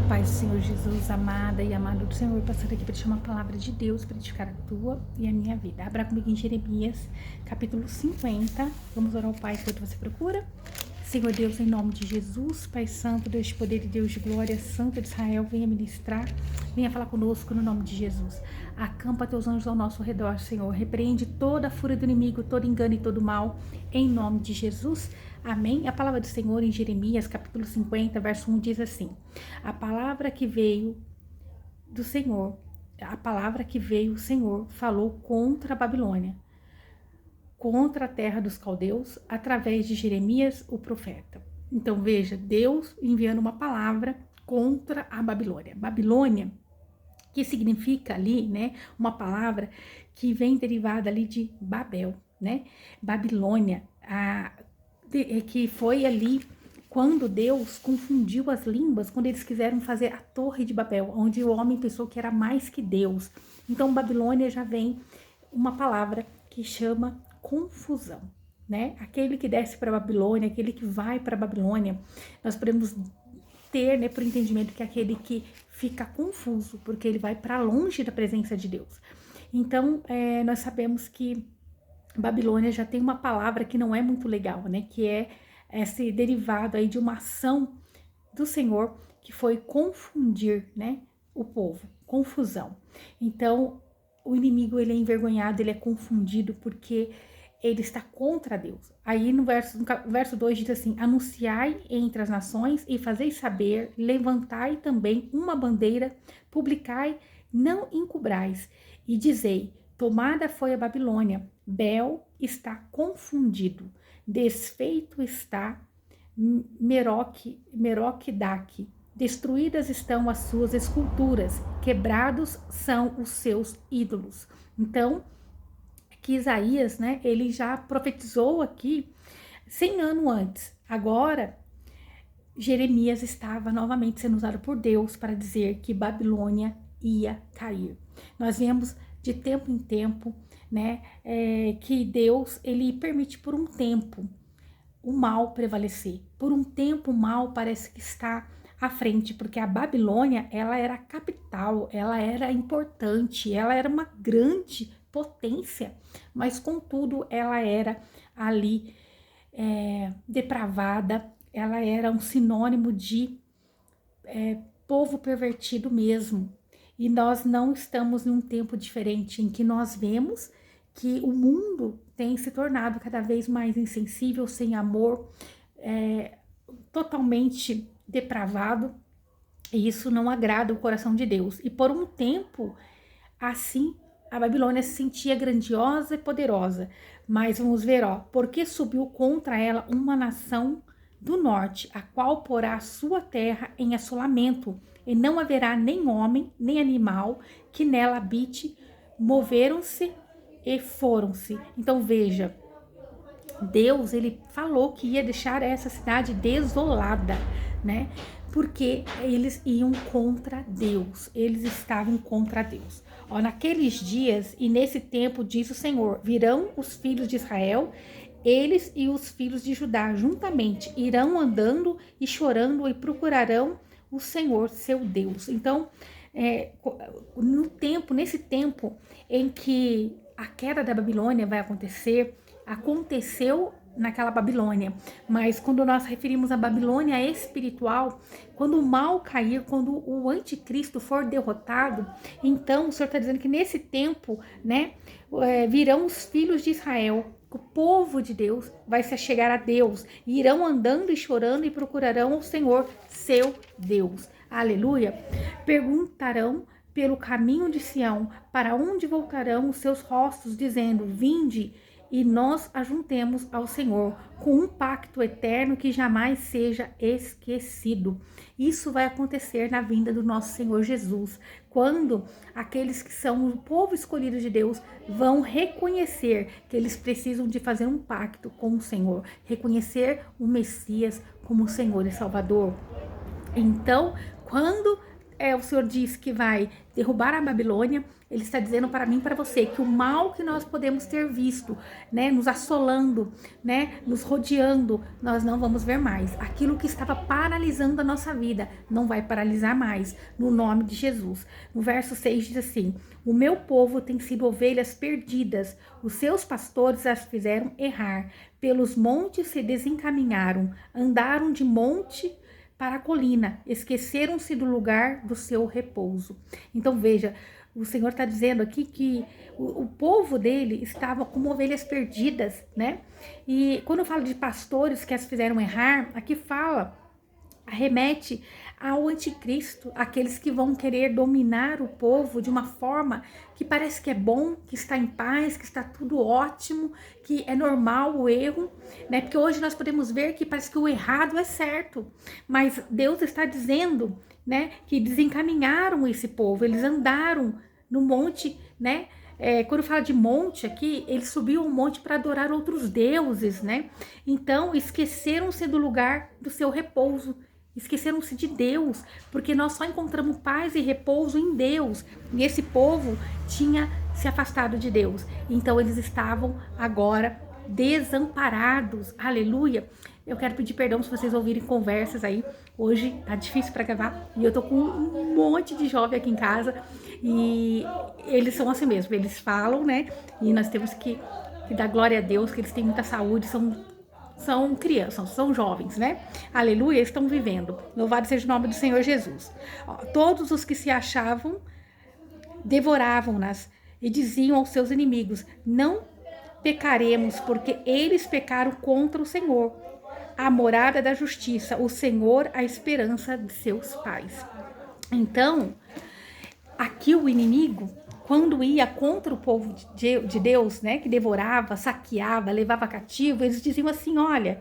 Paz do Senhor Jesus, amada e amado do Senhor, passando aqui para te chamar a palavra de Deus para edificar a tua e a minha vida. Abra comigo em Jeremias, capítulo 50. Vamos orar ao Pai enquanto você procura. Senhor Deus, em nome de Jesus, Pai Santo, Deus de poder e Deus de glória, Santo de Israel, venha ministrar, venha falar conosco no nome de Jesus. Acampa teus anjos ao nosso redor, Senhor. Repreende toda a fúria do inimigo, todo engano e todo mal, em nome de Jesus. Amém? A palavra do Senhor em Jeremias, capítulo 50, verso 1 diz assim: a palavra que veio do Senhor, o Senhor falou contra a Babilônia, contra a terra dos caldeus, através de Jeremias, o profeta. Então veja, Deus enviando uma palavra contra a Babilônia. Babilônia, que significa ali, né, uma palavra que vem derivada ali de Babel, né? Babilônia, que foi ali quando Deus confundiu as línguas, quando eles quiseram fazer a Torre de Babel, onde o homem pensou que era mais que Deus. Então Babilônia já vem uma palavra que chama confusão, né? Aquele que desce para Babilônia, aquele que vai para Babilônia, nós podemos ter, né, por entendimento que é aquele que fica confuso, porque ele vai para longe da presença de Deus. Então, nós sabemos que Babilônia já tem uma palavra que não é muito legal, né? Que é esse derivado aí de uma ação do Senhor que foi confundir, né, o povo, confusão. Então, o inimigo, ele é envergonhado, ele é confundido porque ele está contra Deus. Aí no verso 2 diz assim: anunciai entre as nações e fazei saber, levantai também uma bandeira, publicai, não encobrais, e dizei: tomada foi a Babilônia, Bel está confundido, desfeito está Meroque-Daque, destruídas estão as suas esculturas, quebrados são os seus ídolos. Então, que Isaías, né, ele já profetizou aqui 100 anos antes. Agora, Jeremias estava novamente sendo usado por Deus para dizer que Babilônia ia cair. Nós vemos de tempo em tempo, né, que Deus, ele permite por um tempo o mal prevalecer. Por um tempo o mal parece que está à frente, porque a Babilônia, ela era a capital, ela era importante, ela era uma grande potência, mas contudo ela era ali depravada, ela era um sinônimo de povo pervertido mesmo. E nós não estamos em um tempo diferente em que nós vemos que o mundo tem se tornado cada vez mais insensível, sem amor, totalmente depravado, e isso não agrada o coração de Deus. E por um tempo, assim, a Babilônia se sentia grandiosa e poderosa. Mas vamos ver, porque subiu contra ela uma nação do norte, a qual porá a sua terra em assolamento, e não haverá nem homem, nem animal que nela habite. Moveram-se e foram-se. Então veja, Deus, ele falou que ia deixar essa cidade desolada, né? Porque eles iam contra Deus, eles estavam contra Deus. Naqueles dias e nesse tempo, diz o Senhor, virão os filhos de Israel, eles e os filhos de Judá juntamente irão andando e chorando e procurarão o Senhor, seu Deus. Então, nesse tempo em que a queda da Babilônia vai acontecer, aconteceu naquela Babilônia, mas quando nós referimos a Babilônia espiritual, quando o mal cair, quando o anticristo for derrotado, então o Senhor está dizendo que nesse tempo, né, virão os filhos de Israel, o povo de Deus vai se achegar a Deus, e irão andando e chorando e procurarão o Senhor, seu Deus. Aleluia! Perguntarão pelo caminho de Sião, para onde voltarão os seus rostos, dizendo: vinde, e nós ajuntemos ao Senhor com um pacto eterno que jamais seja esquecido. Isso vai acontecer na vinda do nosso Senhor Jesus, quando aqueles que são o povo escolhido de Deus vão reconhecer que eles precisam de fazer um pacto com o Senhor, reconhecer o Messias como Senhor e Salvador. Então, quando o Senhor diz que vai derrubar a Babilônia, Ele está dizendo para mim e para você que o mal que nós podemos ter visto, né, nos assolando, né, nos rodeando, nós não vamos ver mais. Aquilo que estava paralisando a nossa vida não vai paralisar mais, no nome de Jesus. No verso 6 diz assim: o meu povo tem sido ovelhas perdidas, os seus pastores as fizeram errar, pelos montes se desencaminharam, andaram de monte para a colina, esqueceram-se do lugar do seu repouso. Então veja, o Senhor está dizendo aqui que o povo dele estava como ovelhas perdidas, né? E quando eu falo de pastores que as fizeram errar, aqui remete ao anticristo, aqueles que vão querer dominar o povo de uma forma que parece que é bom, que está em paz, que está tudo ótimo, que é normal o erro, né? Porque hoje nós podemos ver que parece que o errado é certo, mas Deus está dizendo, né, que desencaminharam esse povo, eles andaram no monte, né? Quando fala de monte aqui, eles subiam um monte para adorar outros deuses, né? Então esqueceram-se do lugar do seu repouso. Esqueceram-se de Deus, porque nós só encontramos paz e repouso em Deus. E esse povo tinha se afastado de Deus. Então eles estavam agora desamparados. Aleluia. Eu quero pedir perdão se vocês ouvirem conversas aí. Hoje tá difícil para gravar e eu tô com um monte de jovem aqui em casa e eles são assim mesmo. Eles falam, né? E nós temos que dar glória a Deus, que eles têm muita saúde, são crianças, são jovens, né? Aleluia, estão vivendo. Louvado seja o nome do Senhor Jesus. Ó, todos os que se achavam devoravam-nas e diziam aos seus inimigos: não pecaremos, porque eles pecaram contra o Senhor, a morada da justiça, o Senhor, a esperança de seus pais. Então, aqui o inimigo, quando ia contra o povo de Deus, né, que devorava, saqueava, levava cativo, eles diziam assim: olha,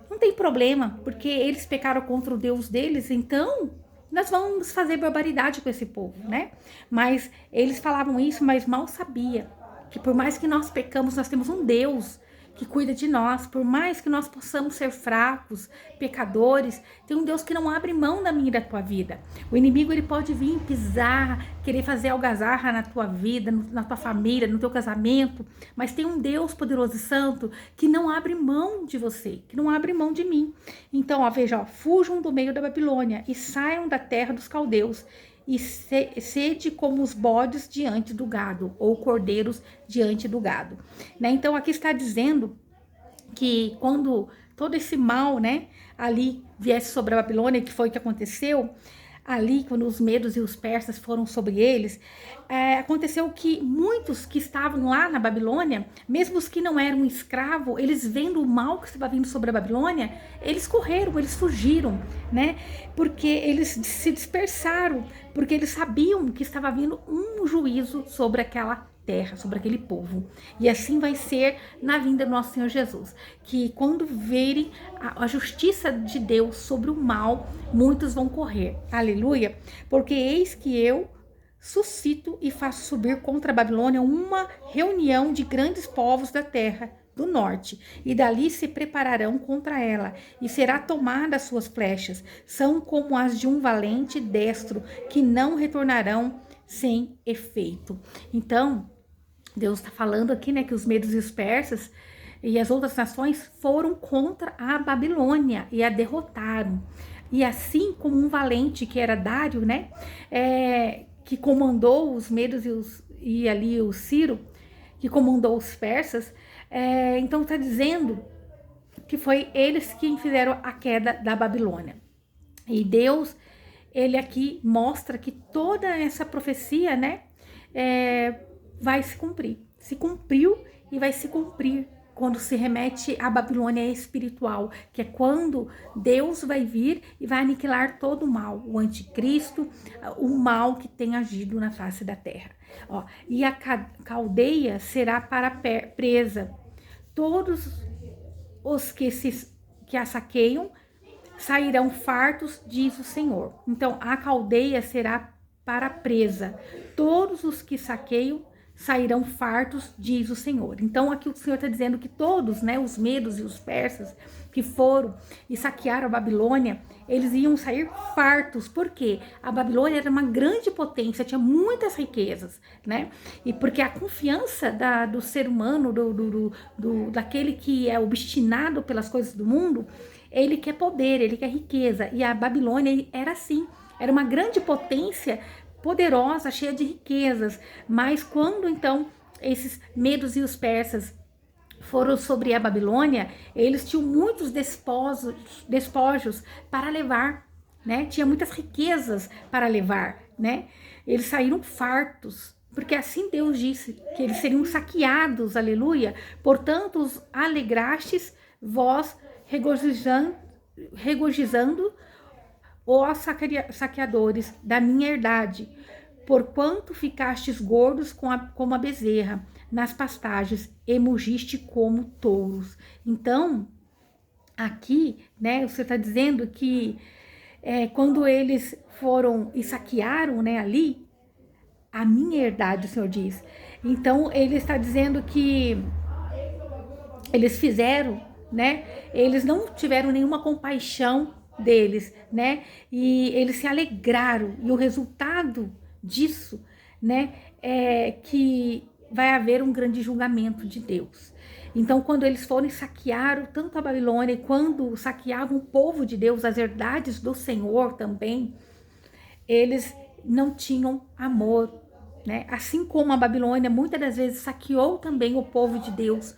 não tem problema, porque eles pecaram contra o Deus deles, então nós vamos fazer barbaridade com esse povo, né? Mas eles falavam isso, mas mal sabia que por mais que nós pecamos, nós temos um Deus que cuida de nós. Por mais que nós possamos ser fracos, pecadores, tem um Deus que não abre mão da minha e da tua vida. O inimigo, ele pode vir pisar, querer fazer algazarra na tua vida, na tua família, no teu casamento, mas tem um Deus poderoso e santo que não abre mão de você, que não abre mão de mim. Então, veja, fujam do meio da Babilônia e saiam da terra dos caldeus, e sede como os bodes diante do gado, ou cordeiros diante do gado, né? Então aqui está dizendo que quando todo esse mal, né, ali viesse sobre a Babilônia, que foi o que aconteceu ali, quando os medos e os persas foram sobre eles, aconteceu que muitos que estavam lá na Babilônia, mesmo os que não eram escravos, eles vendo o mal que estava vindo sobre a Babilônia, eles correram, eles fugiram, né? Porque eles se dispersaram, porque eles sabiam que estava vindo um juízo sobre aquela terra, sobre aquele povo. E assim vai ser na vinda do nosso Senhor Jesus, que quando verem a justiça de Deus sobre o mal, muitos vão correr. Aleluia! Porque eis que eu suscito e faço subir contra a Babilônia uma reunião de grandes povos da terra do norte, e dali se prepararão contra ela, e será tomada as suas flechas, são como as de um valente destro, que não retornarão sem efeito. Então, Deus está falando aqui, né, que os medos e os persas e as outras nações foram contra a Babilônia e a derrotaram. E assim como um valente que era Dário, né, que comandou os medos e ali o Ciro, que comandou os persas, então está dizendo que foi eles que fizeram a queda da Babilônia. E Deus, ele aqui mostra que toda essa profecia, né, vai se cumprir. Se cumpriu e vai se cumprir quando se remete à Babilônia espiritual, que é quando Deus vai vir e vai aniquilar todo o mal, o anticristo, o mal que tem agido na face da terra. E a caldeia será para presa. Todos os que a saqueiam sairão fartos, diz o Senhor. Então, a caldeia será para presa. Todos os que saqueiam sairão fartos, diz o Senhor. Então aqui o Senhor está dizendo que todos, né, os medos e os persas que foram e saquearam a Babilônia, eles iam sair fartos. Por quê? A Babilônia era uma grande potência, tinha muitas riquezas, né? E porque a confiança do ser humano, daquele que é obstinado pelas coisas do mundo, ele quer poder, ele quer riqueza. E a Babilônia era assim, era uma grande potência poderosa, cheia de riquezas. Mas quando então esses medos e os persas foram sobre a Babilônia, eles tinham muitos despojos para levar, né? Tinha muitas riquezas para levar, né? Eles saíram fartos, porque assim Deus disse que eles seriam saqueados, aleluia. Portanto, os alegrastes, vós regozijando ó saqueadores da minha herdade, porquanto ficastes gordos como a bezerra nas pastagens e mugiste como touros. Então, aqui, né, você está dizendo que quando eles foram e saquearam, né, ali, a minha herdade, o Senhor diz. Então, ele está dizendo que eles fizeram, né, eles não tiveram nenhuma compaixão deles, né, e eles se alegraram, e o resultado disso, né, é que vai haver um grande julgamento de Deus. Então, quando eles foram e saquearam tanto a Babilônia, e quando saqueavam o povo de Deus, as verdades do Senhor também, eles não tinham amor, né? Assim como a Babilônia muitas das vezes saqueou também o povo de Deus,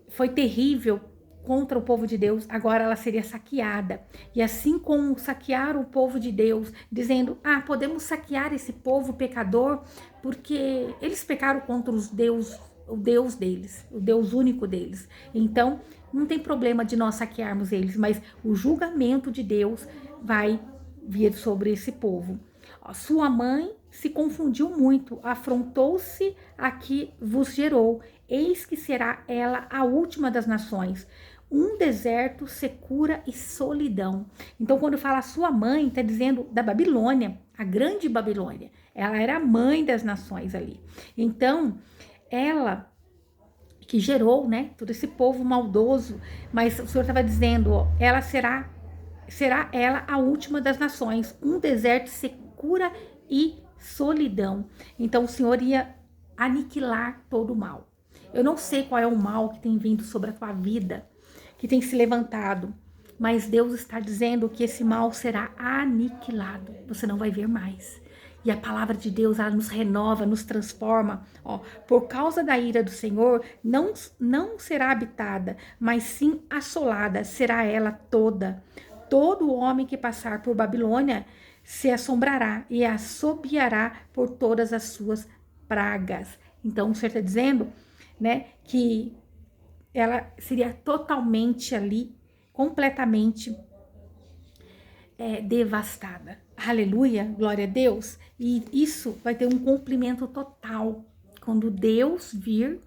foi terrível contra o povo de Deus, agora ela seria saqueada. E assim como saquearam o povo de Deus, dizendo, podemos saquear esse povo pecador, porque eles pecaram contra o Deus deles, o Deus único deles. Então, não tem problema de nós saquearmos eles, mas o julgamento de Deus vai vir sobre esse povo. Sua mãe se confundiu muito, afrontou-se a que vos gerou. Eis que será ela a última das nações. Um deserto, secura e solidão. Então, quando fala sua mãe, está dizendo da Babilônia, a grande Babilônia. Ela era a mãe das nações ali. Então, ela que gerou, né, todo esse povo maldoso, mas o Senhor estava dizendo, ela será ela a última das nações. Um deserto, secura e solidão. Então, o Senhor ia aniquilar todo o mal. Eu não sei qual é o mal que tem vindo sobre a tua vida, que tem se levantado, mas Deus está dizendo que esse mal será aniquilado. Você não vai ver mais. E a palavra de Deus, ela nos renova, nos transforma. Por causa da ira do Senhor, não será habitada, mas sim assolada será ela toda. Todo homem que passar por Babilônia se assombrará e assobiará por todas as suas pragas. Então, o Senhor está dizendo, né, que ela seria totalmente ali, completamente devastada. Aleluia, glória a Deus. E isso vai ter um cumprimento total quando Deus vir,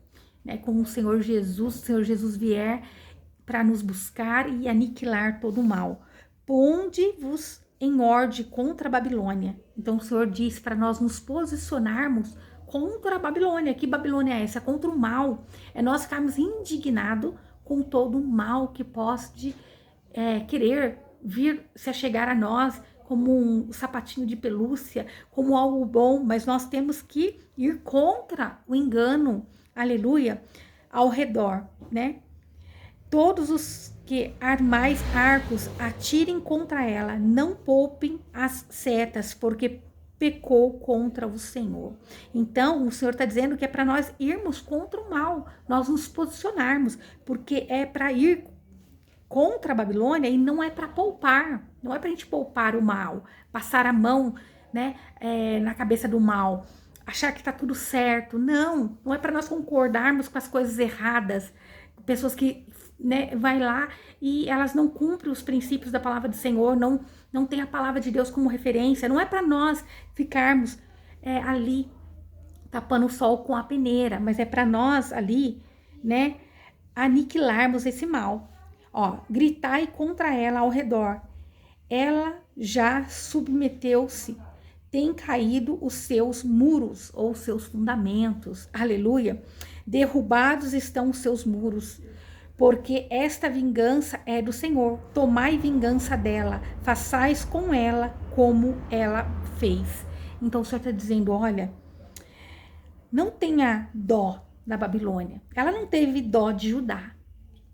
né, com o Senhor Jesus vier para nos buscar e aniquilar todo o mal. Ponde-vos em ordem contra a Babilônia. Então o Senhor diz para nós nos posicionarmos contra a Babilônia. Que Babilônia é essa? Contra o mal. É nós ficarmos indignados com todo o mal que pode querer vir se achegar a nós como um sapatinho de pelúcia, como algo bom, mas nós temos que ir contra o engano, aleluia, ao redor, né? Todos os que armais arcos atirem contra ela, não poupem as setas, porque pecou contra o Senhor. Então, o Senhor está dizendo que é para nós irmos contra o mal, nós nos posicionarmos, porque é para ir contra a Babilônia e não é para poupar, não é para a gente poupar o mal, passar a mão, né, na cabeça do mal, achar que está tudo certo. Não é para nós concordarmos com as coisas erradas, pessoas que, né, vai lá e elas não cumprem os princípios da palavra do Senhor, não tem a palavra de Deus como referência. Não é para nós ficarmos ali tapando o sol com a peneira, mas é para nós ali, né, aniquilarmos esse mal. Gritai contra ela ao redor. Ela já submeteu-se, têm caído os seus muros ou os seus fundamentos. Aleluia. Derrubados estão os seus muros, porque esta vingança é do Senhor. Tomai vingança dela, façais com ela como ela fez. Então o Senhor está dizendo, olha, não tenha dó da Babilônia. Ela não teve dó de Judá.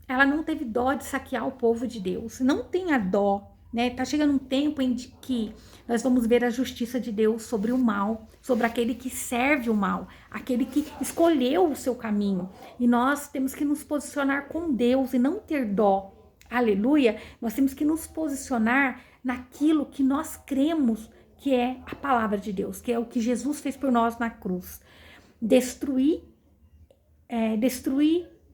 Ela não teve dó de saquear o povo de Deus. Não tenha dó, né? Tá chegando um tempo em que nós vamos ver a justiça de Deus sobre o mal, sobre aquele que serve o mal, aquele que escolheu o seu caminho. E nós temos que nos posicionar com Deus e não ter dó. Aleluia! Nós temos que nos posicionar naquilo que nós cremos que é a palavra de Deus, que é o que Jesus fez por nós na cruz. Destruir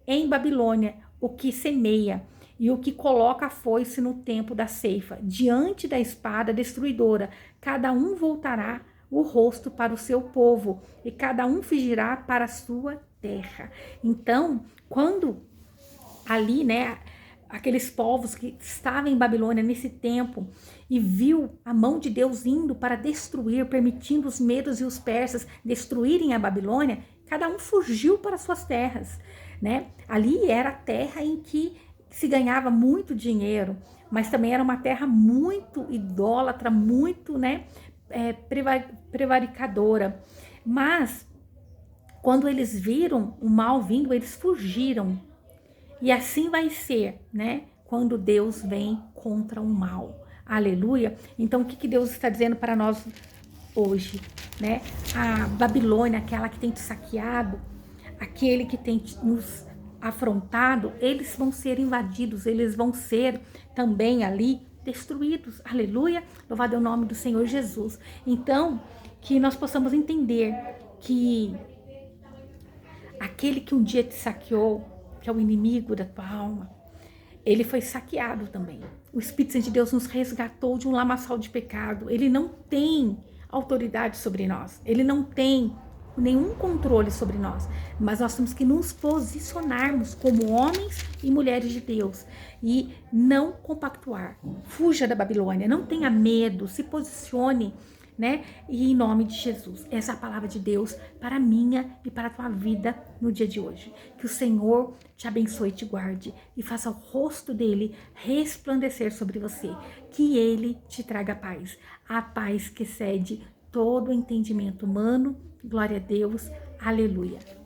em Babilônia o que semeia e o que coloca a foice no tempo da ceifa. Diante da espada destruidora, cada um voltará o rosto para o seu povo e cada um fugirá para a sua terra. Então, quando ali, né, aqueles povos que estavam em Babilônia nesse tempo e viu a mão de Deus indo para destruir, permitindo os medos e os persas destruírem a Babilônia, cada um fugiu para suas terras, né? Ali era a terra em que se ganhava muito dinheiro, mas também era uma terra muito idólatra, muito, né, prevaricadora. Mas quando eles viram o mal vindo, eles fugiram. E assim vai ser, né? Quando Deus vem contra o mal. Aleluia. Então, o que Deus está dizendo para nós hoje, né? A Babilônia, aquela que tem te saqueado, aquele que tem nos afrontado, eles vão ser invadidos, eles vão ser também ali destruídos. Aleluia. Louvado é o nome do Senhor Jesus. Então, que nós possamos entender que aquele que um dia te saqueou, que é o inimigo da tua alma, ele foi saqueado também. O Espírito Santo de Deus nos resgatou de um lamaçal de pecado. Ele não tem autoridade sobre nós. Ele não tem nenhum controle sobre nós. Mas nós temos que nos posicionarmos como homens e mulheres de Deus e não compactuar. Fuja da Babilônia, não tenha medo, se posicione, né? E em nome de Jesus, essa é a palavra de Deus para a minha e para a tua vida no dia de hoje. Que o Senhor te abençoe e te guarde e faça o rosto dele resplandecer sobre você. Que ele te traga paz, a paz que excede todo o entendimento humano. Glória a Deus, aleluia.